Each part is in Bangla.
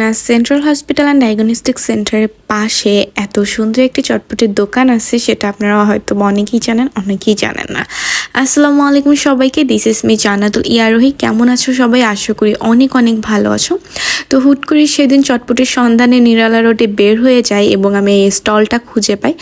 Khulna central hospital and diagnostic সেন্টারের পাশে এত সুন্দর একটি চটপটির দোকান আছে, সেটা আপনারা হয়তো অনেকেই জানেন, অনেকেই জানেন না। আসসালামু আলাইকুম সবাইকে, দিস ইজ মি জান্নাতুল ইয়ারোহী। কেমন আছো সবাই? আশা করি অনেক অনেক ভালো আছো। তো হুট করে সেদিন চটপটির সন্ধানে নিরালা রোডে বের হয়ে যাই এবং আমি এই স্টলটা খুঁজে পাই।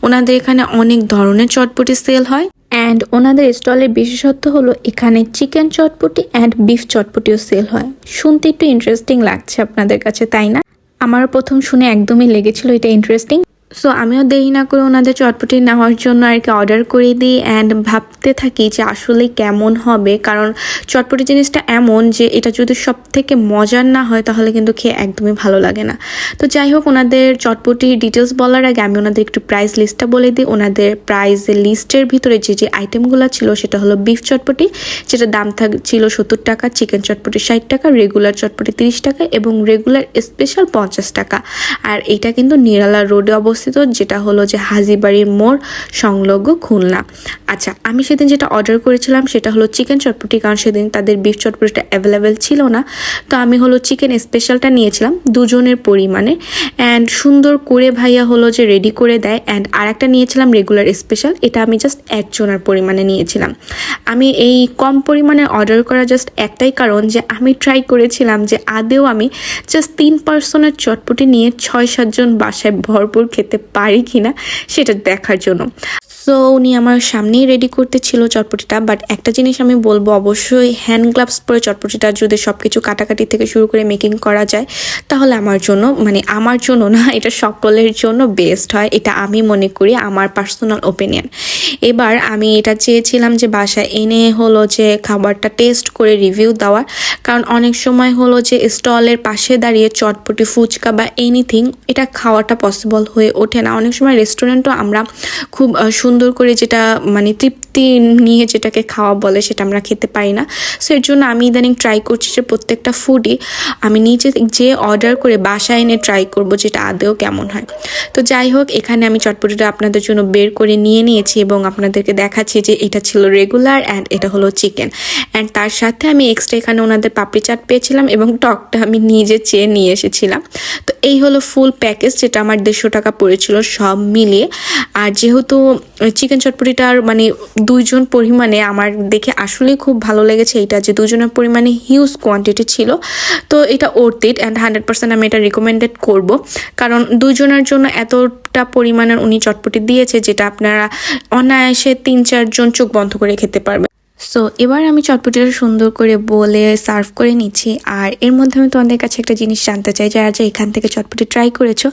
ওনাদের এখানে অনেক ধরনের চটপটি সেল হয় অ্যান্ড ওনাদের স্টলের বিশেষত্ব হলো এখানে চিকেন চটপটি অ্যান্ড বিফ চটপটিও সেল হয়। শুনতে একটু ইন্টারেস্টিং লাগছে আপনাদের কাছে, তাই না? আমারও প্রথম শুনে একদমই লেগেছিল এটা ইন্টারেস্টিং। সো আমিও দেরি না করে ওনাদের চটপটি নেওয়ার জন্য আর কি অর্ডার করে দিই অ্যান্ড ভাবতে থাকি যে আসলে কেমন হবে, কারণ চটপটি জিনিসটা এমন যে এটা যদি সব থেকে মজার না হয় তাহলে কিন্তু খেয়ে একদমই ভালো লাগে না। তো যাই হোক, ওনাদের চটপটি ডিটেলস বলার আগে আমি ওনাদের একটু প্রাইস লিস্টটা বলে দিই। ওনাদের প্রাইস লিস্টের ভিতরে যে আইটেমগুলো ছিল সেটা হলো বিফ চটপটি, যেটা দাম ছিল 70 টাকা, চিকেন চটপটি 60 টাকা, রেগুলার চটপটি 30 টাকা এবং রেগুলার স্পেশাল 50 টাকা। আর এটা কিন্তু নিরালা রোডে অবস্থিত, যেটা হলো যে হাজিবাড়ির মোড় সংলগ্ন খুলনা। আচ্ছা, আমি সেদিন যেটা অর্ডার করেছিলাম সেটা হলো চিকেন চটপটি, কারণ সেদিন তাদের বিফ চটপটিটা অ্যাভেলেবেল ছিল না। তো আমি হলো চিকেন স্পেশালটা নিয়েছিলাম দুজনের পরিমাণে অ্যান্ড সুন্দর করে ভাইয়া হলো যে রেডি করে দেয়। অ্যান্ড আর একটা নিয়েছিলাম রেগুলার স্পেশাল, এটা আমি জাস্ট একজনের পরিমাণে নিয়েছিলাম। আমি এই কম পরিমাণে অর্ডার করা জাস্ট একটাই কারণ যে আমি ট্রাই করেছিলাম যে আদেও আমি জাস্ট 3 পার্সনের চটপটি নিয়ে 6-7 জন বাসায় ভরপুর খেতে পারি কিনা সেটা দেখার জন্য। সো উনি আমার সামনেই রেডি করতে ছিল চটপটিটা। বাট একটা জিনিস আমি বলবো, অবশ্যই হ্যান্ড গ্লাভস পরে চটপটিটা যদি সব কিছু কাটাকাটি থেকে শুরু করে মেকিং করা যায় তাহলে আমার জন্য না, এটা সকলের জন্য বেস্ট হয়, এটা আমি মনে করি, আমার পার্সোনাল ওপিনিয়ন। এবার আমি এটা চেয়েছিলাম যে বাসায় এনে হলো যে খাবারটা টেস্ট করে রিভিউ দেওয়ার, কারণ অনেক সময় হলো যে স্টলের পাশে দাঁড়িয়ে চটপটি, ফুচকা বা এনিথিং এটা খাওয়াটা পসিবল হয়ে ওঠে না। অনেক সময় রেস্টুরেন্টও আমরা খুব সুন্দর করে যেটা তৃপ্তি নিয়ে যেটাকে খাওয়া বলে সেটা আমরা খেতে পারি না। সো এর জন্য আমি ইদানিং ট্রাই করছি যে প্রত্যেকটা ফুডই আমি নিজে যে অর্ডার করে বাসায় এনে ট্রাই করব যেটা আদৌ কেমন হয়। তো যাই হোক, এখানে আমি চটপটিটা আপনাদের জন্য বের করে নিয়ে নিয়েছি এবং আপনাদেরকে দেখাচ্ছি যে এটা ছিল রেগুলার অ্যান্ড এটা হলো চিকেন। অ্যান্ড তার সাথে আমি এক্সট্রা এখানে ওনাদের পাপড়ি চাট পেয়েছিলাম এবং টকটা আমি নিজে চেয়ে নিয়ে এসেছিলাম। তো এই হলো ফুল প্যাকেজ, যেটা আমার 150 টাকা পড়েছিল সব মিলিয়ে। আর যেহেতু চিকেন চটপটিটার দুইজন পরিমাণে আমার দেখে আসলেই খুব ভালো লেগেছে, এটা যে দুজনের পরিমাণে হিউজ কোয়ান্টিটি ছিল, তো এটা ওর্থ ইট অ্যান্ড 100% আমি এটা রিকমেন্ডেড করব, কারণ দুজনের জন্য এতটা পরিমাণের উনি চটপটি দিয়েছে যেটা আপনারা অনায়াসে 3-4 জন চোখ বন্ধ করে খেতে পারবেন। সো এবার আমি চটপটিটা সুন্দর করে বলে সার্ভ করে নিচ্ছি। আর এর মধ্যে আমি তোমাদের কাছে একটা জিনিস জানতে চাই, যারা এখান থেকে চটপটি ট্রাই করেছো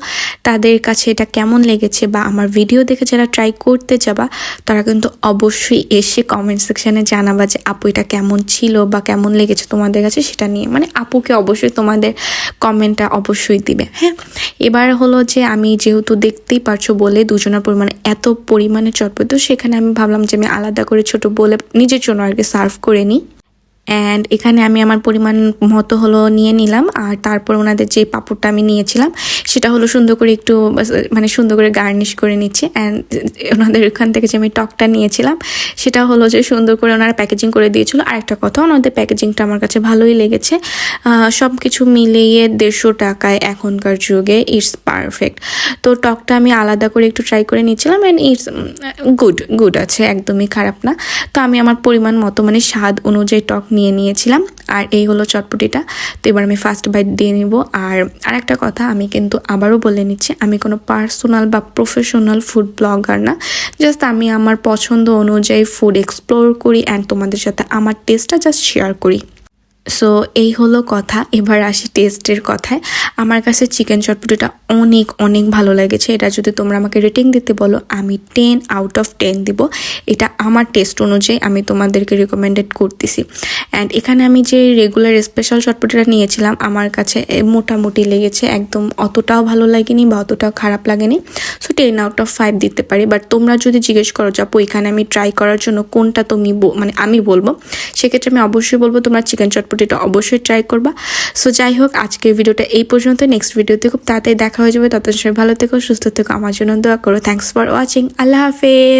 তাদের কাছে এটা কেমন লেগেছে, বা আমার ভিডিও দেখে যারা ট্রাই করতে যাবা তারা কিন্তু অবশ্যই এসে কমেন্ট সেকশানে জানাবা যে আপু এটা কেমন ছিল বা কেমন লেগেছে তোমাদের কাছে, সেটা নিয়ে আপুকে অবশ্যই তোমাদের কমেন্টটা অবশ্যই দিবে। হ্যাঁ, এবার হলো যে আমি যেহেতু দেখতেই পারছো বলে দুজনের পরিমাণে এত পরিমাণে চটপটি, তো সেখানে আমি ভাবলাম যে আমি আলাদা করে ছোট বলে নিজের জন্য আর কি সার্ভ করে নিই। অ্যান্ড এখানে আমি আমার পরিমাণ মতো হলো নিয়ে নিলাম। আর তারপর ওনাদের যে পাঁপড়টা আমি নিয়েছিলাম সেটা হলো সুন্দর করে একটু সুন্দর করে গার্নিশ করে নিচ্ছি। অ্যান্ড ওনাদের ওখান থেকে যে আমি টকটা নিয়েছিলাম সেটা হলো যে সুন্দর করে ওনারা প্যাকেজিং করে দিয়েছিল। আর একটা কথা, ওনাদের প্যাকেজিংটা আমার কাছে ভালোই লেগেছে। সব কিছু মিলিয়ে 150 টাকায় এখনকার যুগে ইটস পারফেক্ট। তো টকটা আমি আলাদা করে একটু ট্রাই করে নিচ্ছিলাম অ্যান্ড ইটস গুড আছে, একদমই খারাপ না। তো আমি আমার পরিমাণ মতো স্বাদ অনুযায়ী টক নিয়ে নিয়েছিলাম। আর এই হলো চটপটিটা। তো এবার আমি ফার্স্ট বাইট দিয়ে নিব। আর একটা কথা আমি কিন্তু আবারও বলে নিচ্ছি, আমি কোনো পার্সোনাল বা প্রফেশনাল ফুড ব্লগার না, জাস্ট আমি আমার পছন্দ অনুযায়ী ফুড এক্সপ্লোর করি অ্যান্ড তোমাদের সাথে আমার টেস্টটা জাস্ট শেয়ার করি। সো এই হলো কথা। এবার আসি টেস্টের কথায়। আমার কাছে চিকেন চটপটিটা অনেক অনেক ভালো লেগেছে। এটা যদি তোমরা আমাকে রেটিং দিতে বলো আমি 10 আউট অফ 10 দিব। এটা আমার টেস্ট অনুযায়ী আমি তোমাদেরকে রিকমেন্ডেড করতেছি। অ্যান্ড এখানে আমি যে রেগুলার স্পেশাল চটপটিটা নিয়েছিলাম আমার কাছে মোটামুটি লেগেছে, একদম অতটাও ভালো লাগেনি বা অতটাও খারাপ লাগেনি। সো 10 আউট অফ 5 দিতে পারি। বাট তোমরা যদি জিজ্ঞেস করো যে আপু এখানে আমি ট্রাই করার জন্য কোনটা তুমি আমি বলবো, সেক্ষেত্রে আমি অবশ্যই বলবো তোমরা চিকেন চটপটিটা অবশ্যই ট্রাই করবা। সো যাই হোক, আজকের ভিডিওটা এই পর্যন্ত। নেক্সট ভিডিওতে খুব তাড়াতাড়ি দেখা হয়ে যাবে। ততক্ষণ সবাই ভালো থেকো, সুস্থ থেকো, আমার জন্য দোয়া করো। Thanks for watching. আল্লাহ হাফেজ।